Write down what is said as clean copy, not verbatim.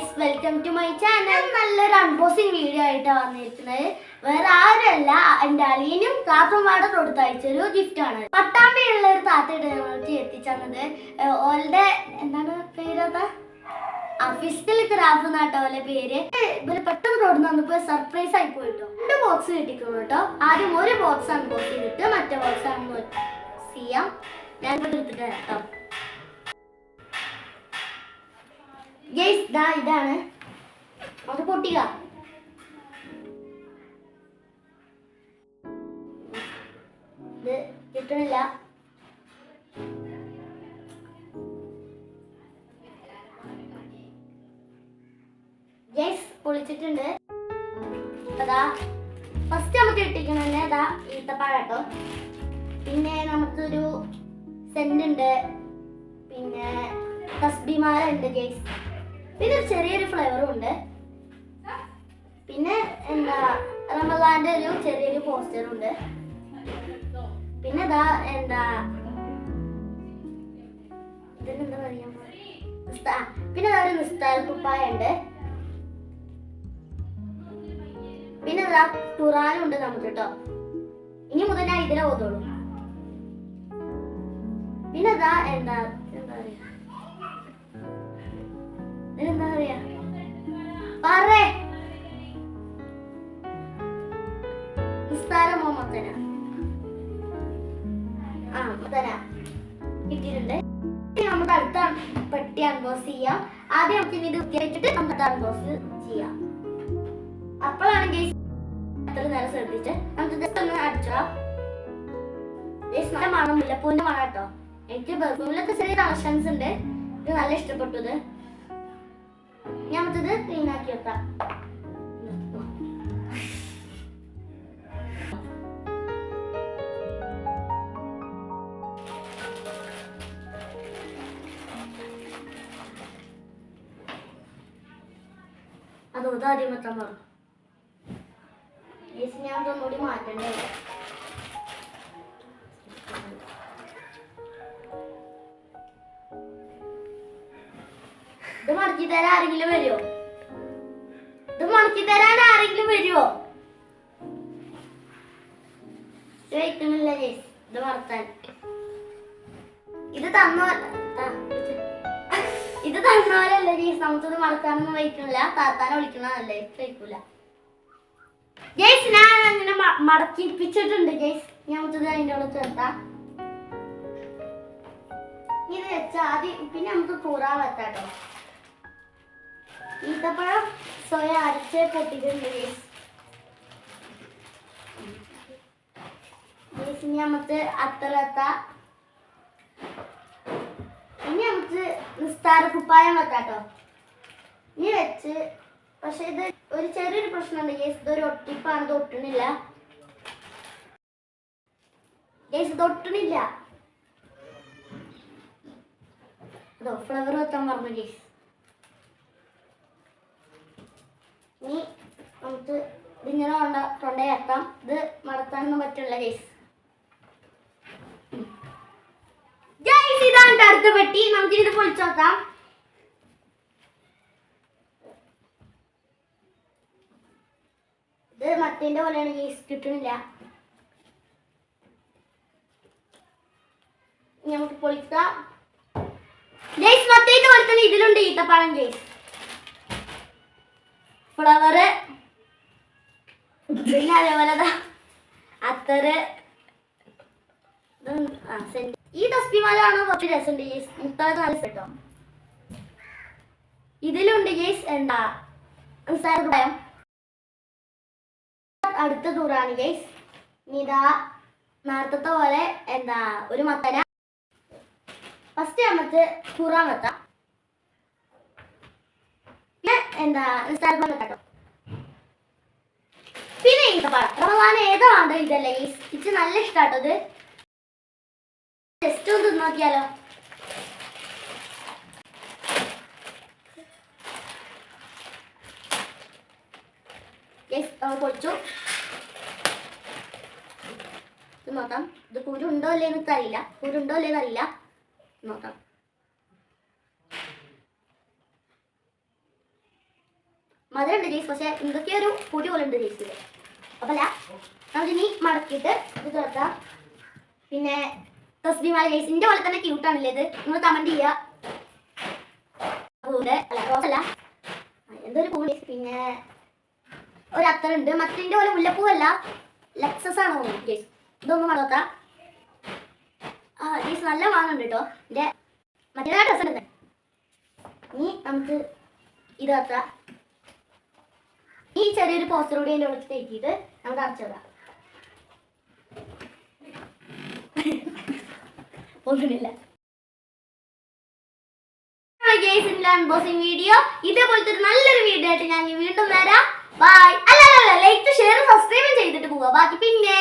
Guys, welcome to my channel. നല്ലൊരു unboxing video ആയിട്ടാണ് വന്നിരിക്കുന്നത്. വേറെ ആരല്ല, എൻ്റെ അളിയനും താത്തമാടെ കൊടുത്തയച്ചൊരു ഗിഫ്റ്റാണ്. പട്ടാമ്പിയുള്ള ഒരു താത്തയുടെ ഞങ്ങൾക്ക് എത്തിച്ചത്. ഓളുടെ എന്താണ് പേരതാ, ഫിസിക്കൽ ക്രാഫ്റ്റ് എന്നാട്ടോ ഓലെ പേര്. ഇവര് പെട്ടെന്ന് കൊടുന്ന് വന്നപ്പോൾ സർപ്രൈസ് ആയി പോയിട്ടോ. 2 ബോക്സ് കിട്ടിക്കുള്ളൂ കേട്ടോ. ആദ്യം ഒരു ബോക്സ് അൺബോക്സ് ചെയ്തിട്ട് മറ്റേ ബോക്സ് അൺബോക്സ് ചെയ്യാം. ഞാൻ എടുത്തിട്ട് വരാം കേട്ടോ. ഗൈസ്, ഇതാണ് അത് പൊട്ടിക. ഇത് കിട്ടണില്ല. ഗൈസ്, പൊളിച്ചിട്ടുണ്ട്. അതാ ഫസ്റ്റ് നമുക്ക് കിട്ടിക്കണേ അതാ ഈത്തപ്പഴം കേട്ടോ. പിന്നെ നമുക്കൊരു സെന്റ് ഉണ്ട്, പിന്നെ തസ്ബിമാല ഉണ്ട് ഗൈസ്. പിന്നെ ഒരു ചെറിയൊരു ഫ്ലേവറും ഉണ്ട്. പിന്നെ എന്താ റമദാന്റെ ഒരു ചെറിയൊരു പോസ്റ്ററും ഉണ്ട്. പിന്നെ ഇതാ എന്താ ഇതിനെന്താ പറയാ, പിന്നെ ഒരു നിസ്താര കുപ്പായ ഉണ്ട്. പിന്നെ ഇതാ ഖുറാനും ഉണ്ട് നമുക്ക് കേട്ടോ. ഇനി മുതൽ ഞാൻ ഇതിലെ ഓതോളൂ. പിന്നെ ഇതാ എന്താ പറയാ, എന്താ പറയാ പറേ നിസ്താരമോ മത്തന മത്തന കിട്ടിയിട്ടുണ്ട്. നമ്മുടെ അടുത്ത പെട്ടി അൺബോക്സ് ചെയ്യാം. ആദ്യം നമുക്ക് ഇത് വെച്ചിട്ട് നമ്മുടെ അൺബോക്സ് ചെയ്യാം. അപ്പോഴാണ് അത്ര നേരം ശ്രദ്ധിച്ച് നമുക്ക് ജസ്റ്റ് ഒന്ന് അടിച്ചോ. നല്ല മണം, മുല്ലപ്പൂവിന്റെ മണം കേട്ടോ. എനിക്ക് പെർഫ്യൂമിലൊക്കെ ചെറിയ കളക്ഷൻസ് ഉണ്ട്. ഇത് നല്ല ഇഷ്ടപ്പെട്ടത്. ഞാൻ മറ്റത് ക്ലീൻ ആക്കി വെക്കാം. അതോട് ആദ്യം വെക്കാൻ പറഞ്ഞു. ഞാൻ അതൊന്നുകൂടി മാറ്റണ്ടേ. ഇത് മടക്കി തരാൻ ആരെങ്കിലും വരുമോ? ചോദിക്കണില്ല ജേസ്. ഇത് മറത്താൻ ഇത് തന്നോലല്ല ജേസ്. നമുക്കിത് മറക്കാനൊന്നും വഹിക്കണില്ല. താത്താനെ വിളിക്കണല്ലേ, കഴിക്കൂല ജേസ്. ഞാൻ അങ്ങനെ മടക്കിപ്പിച്ചിട്ടുണ്ട് ജേസ്. നമുക്കിത് അതിൻ്റെ കൂടെ ചേർത്താം. ഇത് വെച്ചാൽ ആദ്യം പിന്നെ നമുക്ക് കൂറാൻ വെക്കാട്ടോ. ഈത്തപ്പഴം സ്വയം അരച്ച് പൊട്ടിയിട്ടുണ്ട് ഗൈസ്. നമുക്ക് അത്തറത്ത. ഇനി നമുക്ക് നിസ്താര കുപ്പായം വെക്കാട്ടോ. ഇനി വെച്ച് പക്ഷെ ഇത് ഒരു ചെറിയൊരു പ്രശ്നമുണ്ട് ഗൈസ്. ഇതൊരു ഒട്ടിപ്പാണ്. ഇത് ഒട്ടണില്ല ഗൈസ്, ഇത് ഒട്ടണില്ല. അതോ ഫ്ലവർ വെക്കാൻ പറഞ്ഞു ഗൈസ്. ഇനി നമുക്ക് ഇതിങ്ങനെ തൊണ്ടയാക്കാം. ഇത് മടക്കാനൊന്നും പറ്റില്ല ഗൈസ്. ഇതാണ് അടുത്ത പെട്ടി. നമുക്ക് ഇത് പൊളിച്ചു നോക്കാം. ഇത് മറ്റേന്റെ പോലെയാണ് ഗൈസ്, കിട്ടണില്ല. നമുക്ക് പൊളിക്കാം ഗൈസ്. മറ്റേന്റെ പോലെ തന്നെ ഇതിലുണ്ട് ഈത്തപ്പഴം ഗൈസ്, ഫ്ലവറ്, പിന്നെ അതേപോലെ അത്തറ്. ഈ തസ്ബിമാലാണോ കുറച്ച് രസമുണ്ട് ഗേസ്. മുത്താതെ നല്ല കേട്ടോ. ഇതിലുണ്ട് ഗേസ് എന്താ നിസ്സാരം. അടുത്ത ടൂറാണ് ഗേസ്. ഇതാ നേരത്തെ പോലെ എന്താ ഒരു മത്തന. ഫസ്റ്റ് നമുക്ക് ഖുറാൻ വെക്കാം. പിന്നെ എന്താ നിസ്സാരം വെക്കാട്ടോ. പിന്നെ റമദാൻ ഏതാണ് ഇതല്ലേ ഗൈസ്. ഇത് നല്ല ഇഷ്ടാട്ടോ. ഇത് ജസ്റ്റ് ഒന്ന് നോക്കിയാലോ. പൊളിച്ചു. ഇത് നോക്കാം. ഇത് കുരുണ്ടോ അല്ലേന്ന് അറിയില്ല. നോക്കാം. മധുരമുണ്ട് ജേസ്, പക്ഷെ എന്തൊക്കെയോ ഒരു പൊടി പോലെ ഉണ്ട് ജേസിൽ. അപ്പല്ല നമുക്കിനി മടക്കിയിട്ട് ഇത് തുറക്കാം. പിന്നെ തസ്ബീമാല ജേസിൻ്റെ പോലെ തന്നെ ക്യൂട്ടാണല്ലേ ഇത്, നിങ്ങൾ കമൻറ്റ് ചെയ്യുക. അല്ല റോസല്ല, എന്തൊരു പൂ. പിന്നെ ഒരു അത്തറുണ്ട്, മറ്റിൻ്റെ പോലെ മുല്ലപ്പൂവല്ല, ലെക്സസ് ആണ് തോന്നുന്നു ജേസ്. ഇതൊന്നും മടക്കാം. ജേസ് നല്ല വാങ്ങുന്നുണ്ട് കേട്ടോ. എൻ്റെ മറ്റേ ഡ്രസ്സ് ഉണ്ട്. ഇനി നമുക്ക് ഇത് വെക്കാം. ഈ ചെറിയൊരു പോസ്റ്റർ കൂടി അതിൻ്റെ ഉള്ളിൽ തേക്കിയിട്ട് നമുക്ക് അടച്ചിടാം. ഒന്നുമില്ല അൺബോക്സിംഗ് വീഡിയോ. ഇതേപോലത്തെ ഒരു നല്ലൊരു വീഡിയോ ആയിട്ട് ഞാൻ വീണ്ടും വരാം. ബൈ. അല്ല ലൈക്ക് ഷെയർ സബ്സ്ക്രൈബ് ചെയ്തിട്ട് പോവാ, ബാക്കി പിന്നെ.